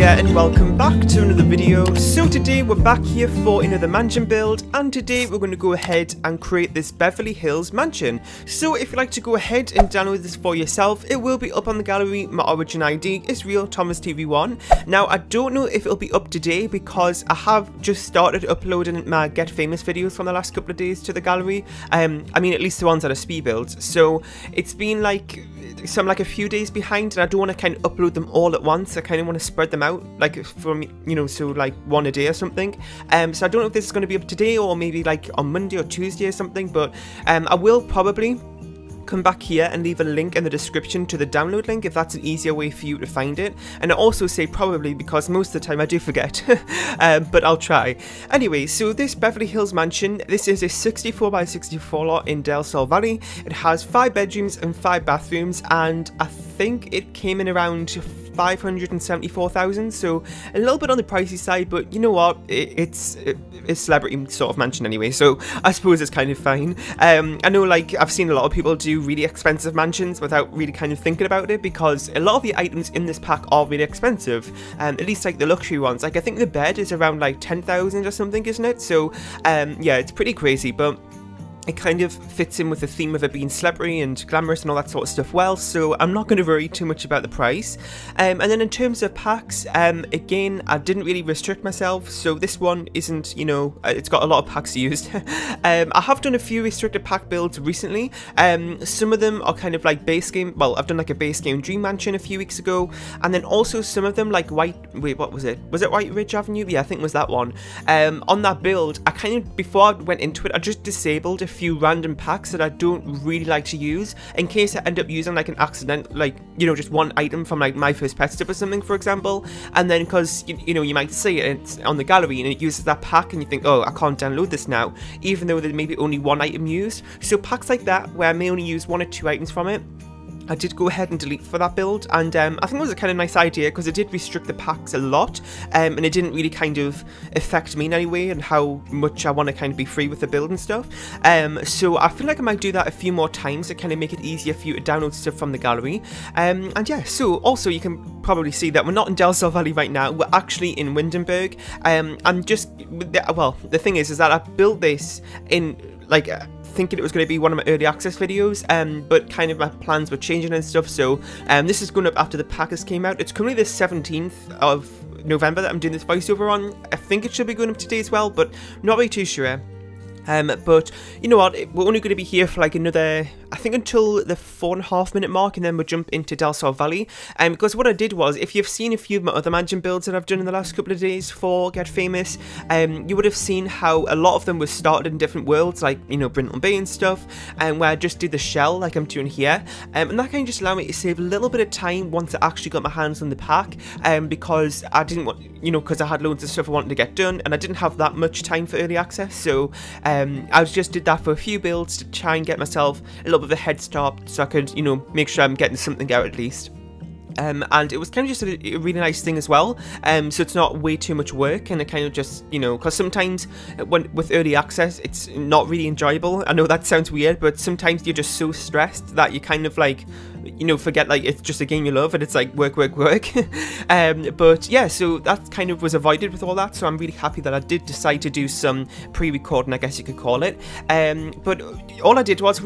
there and welcome back to another video. So today we're back here for another mansion build, and today we're going to go ahead and create this Beverly Hills mansion. So if you'd like to go ahead and download this for yourself, it will be up on the gallery. My origin ID is Real Thomas TV1. Now I don't know if it'll be up today because I have just started uploading my Get Famous videos from the last couple of days to the gallery. I mean, at least the ones that are speed builds. So it's been like a few days behind, and I don't want to kind of upload them all at once. I kind of want to spread them out, like from, you know, so like one a day or something. So I don't know if this is going to be up today or maybe like on Monday or Tuesday or something, but I will probably come back here and leave a link in the description to the download link if that's an easier way for you to find it. And I also say probably because most of the time I do forget, but I'll try. Anyway, so this Beverly Hills mansion, this is a 64 by 64 lot in Del Sol Valley. It has 5 bedrooms and 5 bathrooms, and I think it came in around 574,000, so a little bit on the pricey side, but you know what, it's a celebrity sort of mansion anyway, so I suppose it's kind of fine. I know, like, I've seen a lot of people do really expensive mansions without really kind of thinking about it, because a lot of the items in this pack are really expensive, at least like the luxury ones. Like I think the bed is around like 10,000 or something, isn't it? So yeah, it's pretty crazy, but it kind of fits in with the theme of it being celebrity and glamorous and all that sort of stuff well, so I'm not going to worry too much about the price. And then in terms of packs, again, I didn't really restrict myself, so this one isn't, you know, it's got a lot of packs used. I have done a few restricted pack builds recently. Some of them are kind of like base game, well, I've done like a base game Dream Mansion a few weeks ago, and then also some of them like what was it? Was it White Ridge Avenue? Yeah, I think it was that one. On that build, I kind of, before I went into it, I just disabled a few random packs that I don't really like to use in case I end up using like an accident, like, you know, just one item from like My First Pet Stuff or something, for example, and then because you know, you might see it on the gallery and it uses that pack and you think, oh, I can't download this now, even though there may be only one item used. So packs like that where I may only use 1 or 2 items from it, I did go ahead and delete for that build, and I think it was a kind of nice idea because it did restrict the packs a lot, and it didn't really kind of affect me in any way and how much I want to kind of be free with the build and stuff. So I feel like I might do that a few more times to kind of make it easier for you to download stuff from the gallery. And yeah, so also you can probably see that we're not in Del Sol Valley right now, we're actually in Windenburg. I'm just, well, the thing is that I built this in like thinking it was going to be one of my early access videos, but kind of my plans were changing and stuff, so this is going up after the packers came out. It's currently the 17th of November that I'm doing this voiceover on. I think it should be going up today as well, but not really too sure. But you know what, we're only going to be here for like another, I think, until the 4.5 minute mark, and then we'll jump into Del Sol Valley. Because what I did was, if you've seen a few of my other mansion builds that I've done in the last couple of days for Get Famous, you would have seen how a lot of them were started in different worlds, like, you know, Brinton Bay and stuff, and where I just did the shell like I'm doing here, and that kind of just allowed me to save a little bit of time once I actually got my hands on the pack, because I didn't want, you know, because I had loads of stuff I wanted to get done, and I didn't have that much time for early access, so I just did that for a few builds to try and get myself a little bit of a head start so I could, you know, make sure I'm getting something out at least. And it was kind of just a really nice thing as well, so it's not way too much work, and it kind of just, you know, because sometimes with early access it's not really enjoyable. I know that sounds weird, but sometimes you're just so stressed that you kind of like, you know, forget like it's just a game you love and it's like work. But yeah, so that kind of was avoided with all that, so I'm really happy that I did decide to do some pre-recording, I guess you could call it. But all I did was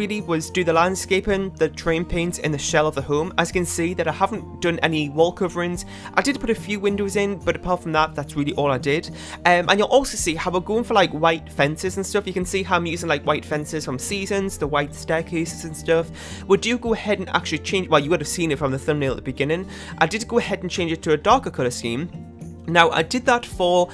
do the landscaping, the terrain paints, and the shell of the home. As you can see that I haven't done any wall coverings. I did put a few windows in, but apart from that, that's really all I did. And you'll also see how we're going for like white fences and stuff. You can see how I'm using like white fences from Seasons, the white staircases and stuff. We do go ahead and actually change, well, you would have seen it from the thumbnail at the beginning. I did go ahead and change it to a darker colour scheme. Now, I did that for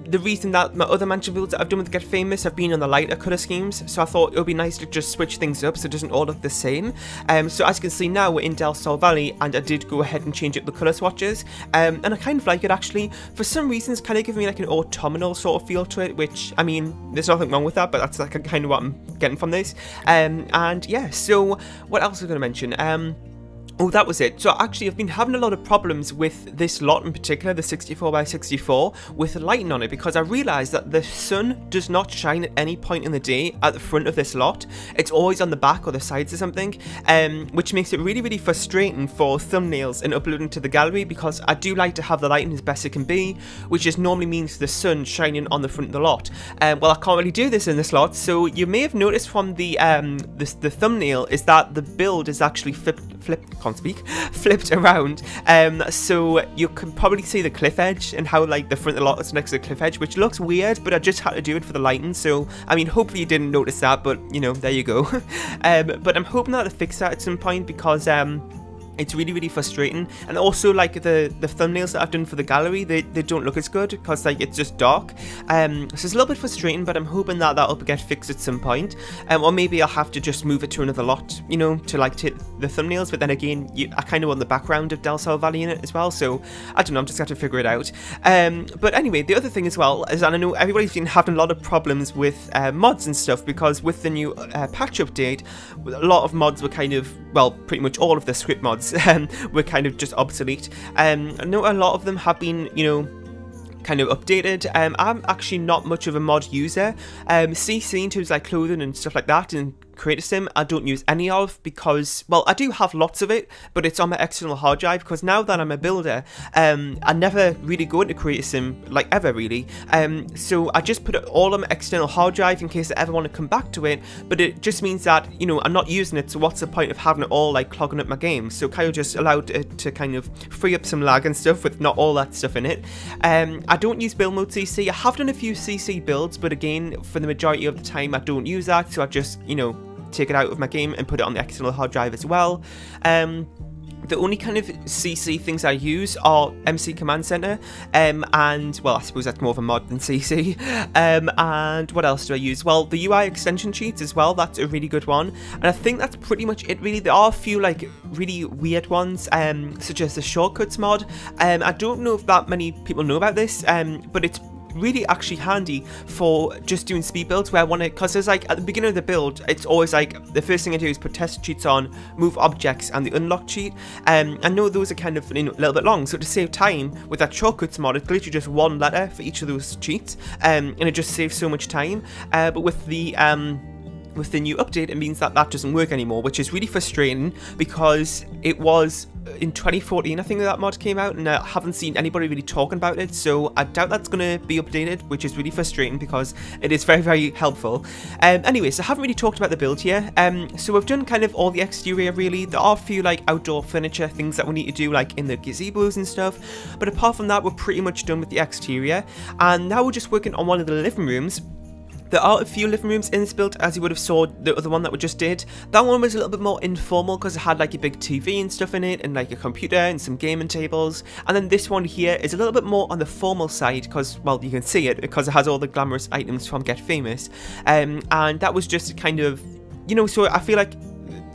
the reason that my other mansion builds that I've done with Get Famous have been on the lighter colour schemes, so I thought it would be nice to just switch things up so it doesn't all look the same. So as you can see now, we're in Del Sol Valley, and I did go ahead and change up the colour swatches, and I kind of like it actually. For some reason, it's kind of giving me like an autumnal sort of feel to it, which, I mean, there's nothing wrong with that, but that's like kind of what I'm getting from this. And yeah, so what else was I going to mention? Oh, that was it. So actually, I've been having a lot of problems with this lot in particular, the 64x64, with the lighting on it, because I realised that the sun does not shine at any point in the day at the front of this lot. It's always on the back or the sides or something, which makes it really, really frustrating for thumbnails and uploading to the gallery, because I do like to have the lighting as best it can be, which just normally means the sun shining on the front of the lot. Well, I can't really do this in this lot, so you may have noticed from the thumbnail is that the build is actually flipped around, so you can probably see the cliff edge and how like the front of the lot is next to the cliff edge, which looks weird, but I just had to do it for the lighting. So I mean, hopefully you didn't notice that, but you know, there you go. But I'm hoping that to fix that at some point, because it's really, really frustrating. And also, like, the thumbnails that I've done for the gallery, they don't look as good, because like it's just dark. So it's a little bit frustrating, but I'm hoping that that'll get fixed at some point. Or maybe I'll have to just move it to another lot, you know, to like take the thumbnails. But then again, I kind of want the background of Del Sol Valley in it as well, so I don't know, I'm just going to figure it out. But anyway, the other thing as well is, and I know everybody's been having a lot of problems with mods and stuff, because with the new patch update, a lot of mods were kind of, well, pretty much all of the script mods were kind of just obsolete. I know a lot of them have been, you know, kind of updated. I'm actually not much of a mod user. CC in terms of like clothing and stuff like that, and Creator Sim I don't use any of, because, well, I do have lots of it, but it's on my external hard drive, because now that I'm a builder, I never really go into Creator Sim, like, ever really. So I just put it all on my external hard drive in case I ever want to come back to it, but it just means that, you know, I'm not using it, so what's the point of having it all like clogging up my game? So kind of just allowed it to kind of free up some lag and stuff with not all that stuff in it. I don't use build mode CC. I have done a few CC builds, but again, for the majority of the time I don't use that, so I just, you know, take it out of my game and put it on the external hard drive as well. The only kind of CC things I use are MC Command Center, and, well, I suppose that's more of a mod than CC. And what else do I use? Well, the UI extension sheets as well, that's a really good one. And I think that's pretty much it, really. There are a few, like, really weird ones, such as the shortcuts mod. I don't know if that many people know about this, but it's really actually handy for just doing speed builds, where I want to, because there's like, at the beginning of the build, it's always like, the first thing I do is put test cheats on, move objects, and the unlock cheat. I know those are kind of, you know, a little bit long, so to save time with that shortcuts mod, it's literally just one letter for each of those cheats, and it just saves so much time. But with the new update, it means that that doesn't work anymore, which is really frustrating, because it was in 2014 I think that mod came out, and I haven't seen anybody really talking about it, so I doubt that's going to be updated, which is really frustrating, because it is very, very helpful. Anyways, I haven't really talked about the build here. So we've done kind of all the exterior, really. There are a few like outdoor furniture things that we need to do, like in the gazebos and stuff, but apart from that, we're pretty much done with the exterior, and now we're just working on one of the living rooms. There are a few living rooms in this build, as you would have saw the other one that we just did. That one was a little bit more informal, because it had like a big TV and stuff in it, and like a computer and some gaming tables. And then this one here is a little bit more on the formal side, because, well, you can see it, because it has all the glamorous items from Get Famous. And that was just kind of, you know, so I feel like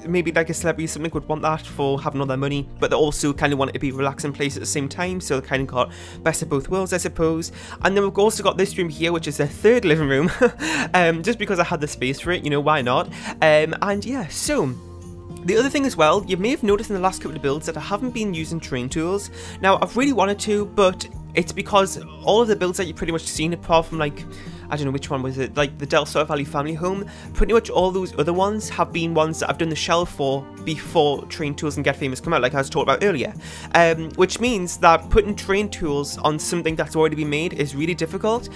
maybe like a celebrity or something would want that for having all their money, but they also kind of want it to be a relaxing place at the same time, so they kind of got best of both worlds, I suppose. And then we've also got this room here, which is their third living room, just because I had the space for it, you know, why not? And yeah, so the other thing as well, you may have noticed in the last couple of builds that I haven't been using terrain tools. Now, I've really wanted to, but it's because all of the builds that you've pretty much seen, apart from like, I don't know which one was it, like the Del Sol Valley family home, pretty much all those other ones have been ones that I've done the shell for before Terrain Tools and Get Famous come out, like I was talking about earlier. Which means that putting terrain tools on something that's already been made is really difficult,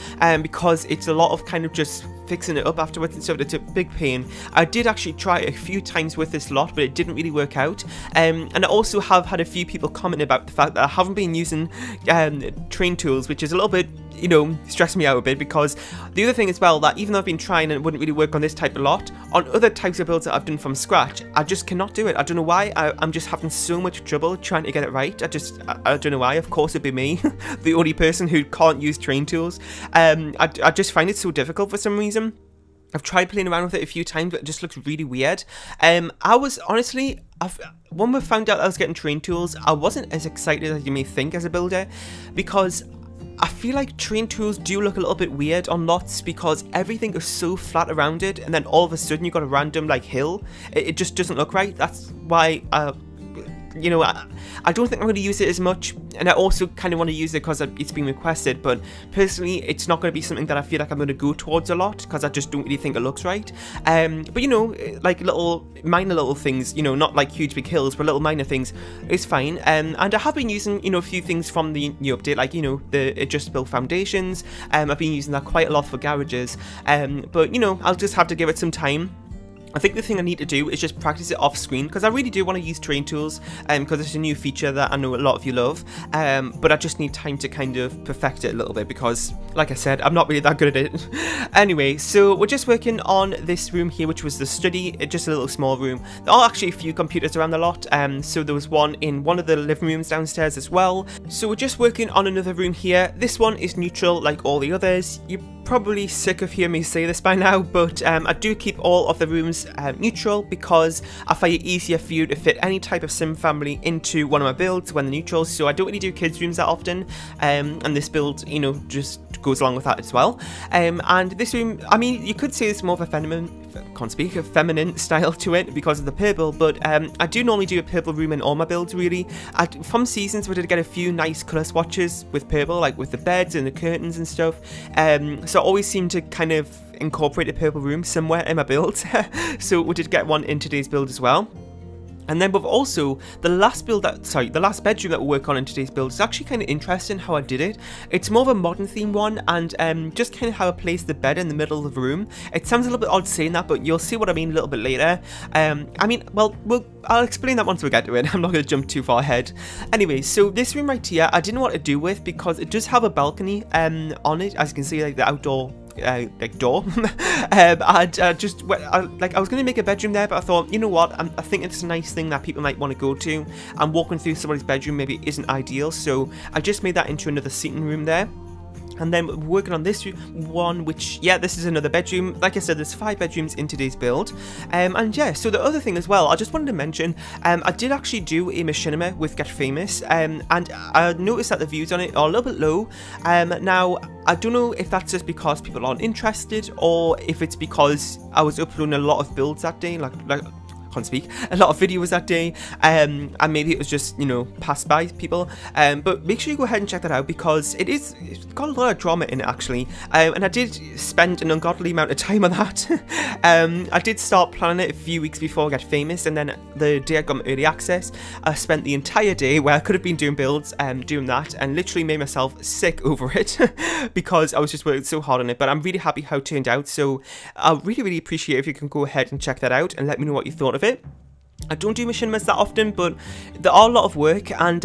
because it's a lot of kind of just fixing it up afterwards and stuff. It's a big pain. I did actually try a few times with this lot, but it didn't really work out. And I also have had a few people comment about the fact that I haven't been using terrain tools, which is a little bit, you know, stressed me out a bit, because the other thing as well, that even though I've been trying and it wouldn't really work on this type of lot, on other types of builds that I've done from scratch, I just cannot do it. I don't know why. I'm just having so much trouble trying to get it right. I don't know why. Of course it'd be me, the only person who can't use terrain tools. I just find it so difficult for some reason. I've tried playing around with it a few times, but it just looks really weird. I was honestly, when we found out I was getting terrain tools, I wasn't as excited as you may think as a builder, because I feel like terrain tools do look a little bit weird on lots, because everything is so flat around it, and then all of a sudden you've got a random like hill. It just doesn't look right. That's why you know, I don't think I'm going to use it as much, and I also kind of want to use it because it's been requested, but personally it's not going to be something that I feel like I'm going to go towards a lot because I just don't really think it looks right. But you know, like little minor little things, you know, not like huge big hills, but little minor things is fine. And I have been using, you know, a few things from the new update, like, you know, the adjustable foundations. I've been using that quite a lot for garages, but you know, I'll just have to give it some time. I think the thing I need to do is just practice it off screen, because I really do want to use terrain tools, because it's a new feature that I know a lot of you love, but I just need time to kind of perfect it a little bit, because like I said, I'm not really that good at it. Anyway, so we're just working on this room here, which was the study, just a little small room. There are actually a few computers around the lot, so there was one in one of the living rooms downstairs as well. So we're just working on another room here. This one is neutral like all the others. You're probably sick of hearing me say this by now, but I do keep all of the rooms neutral because I find it easier for you to fit any type of sim family into one of my builds when they're neutral. So I don't really do kids rooms that often, and this build, you know, just goes along with that as well. And this room, I mean, you could say it's more of a feminine style to it because of the purple, but I do normally do a purple room in all my builds really. From seasons we did get a few nice colour swatches with purple, like with the beds and the curtains and stuff, so I always seem to kind of incorporate a purple room somewhere in my build. So we did get one in today's build as well. And then we've also, the last bedroom that we work on in today's build is actually kind of interesting how I did it. It's more of a modern theme one, and just kind of how I placed the bed in the middle of the room. It sounds a little bit odd saying that, but you'll see what I mean a little bit later. I mean, well, I'll explain that once we get to it. I'm not going to jump too far ahead. Anyway, so this room right here, I didn't know what to do with because it does have a balcony on it, as you can see, like the outdoor like door. I was going to make a bedroom there, but I thought, you know what, I think it's a nice thing that people might want to go to, and walking through somebody's bedroom maybe isn't ideal, so I just made that into another seating room there. And then we're working on this one, which, yeah, this is another bedroom. Like I said, there's 5 bedrooms in today's build. And yeah, so the other thing as well, I just wanted to mention, I did actually do a machinima with Get Famous, and I noticed that the views on it are a little bit low. Now, I don't know if that's just because people aren't interested, or if it's because I was uploading a lot of builds that day, like can't speak, a lot of videos that day, and maybe it was just, you know, passed by people, but make sure you go ahead and check that out because it's got a lot of drama in it actually, and I did spend an ungodly amount of time on that. I did start planning it a few weeks before I got famous, and then the day I got my early access, I spent the entire day where I could have been doing builds, doing that, and literally made myself sick over it because I was just working so hard on it. But I'm really happy how it turned out, so I really appreciate if you can go ahead and check that out and let me know what you thought of it. I don't do machinimas that often, but there are a lot of work, and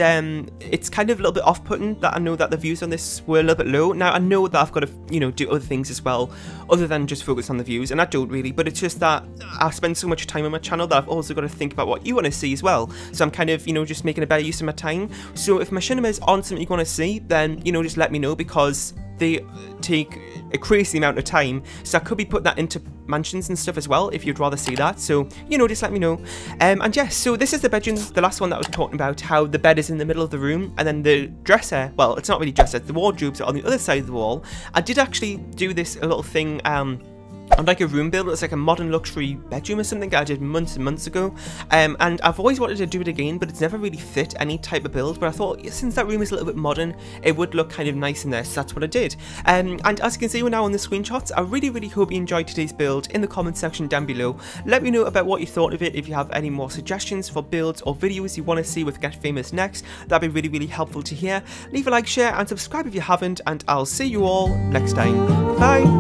it's kind of a little bit off-putting that I know that the views on this were a little bit low. Now, I know that I've got to, you know, do other things as well, other than just focus on the views, and I don't really, but it's just that I spend so much time on my channel that I've also got to think about what you want to see as well. So I'm kind of, you know, just making a better use of my time. So if machinimas aren't something you want to see, then, you know, just let me know, because they take a crazy amount of time, so I could be putting that into mansions and stuff as well if you'd rather see that. So, you know, just let me know. And yes, so this is the bedroom, the last one that I was talking about, how the bed is in the middle of the room, and then the dresser, well, it's not really dresser, the wardrobes are on the other side of the wall. I did actually do this little thing on like a room build. It's like a modern luxury bedroom or something I did months and months ago, and I've always wanted to do it again, but it's never really fit any type of build. But I thought, since that room is a little bit modern, it would look kind of nice in there, so that's what I did. And as you can see, we're now on the screenshots. I really hope you enjoyed today's build. In the comment section down below, let me know about what you thought of it. If you have any more suggestions for builds or videos you want to see with Get Famous next, that'd be really helpful to hear. Leave a like, share and subscribe if you haven't, and I'll see you all next time. Bye.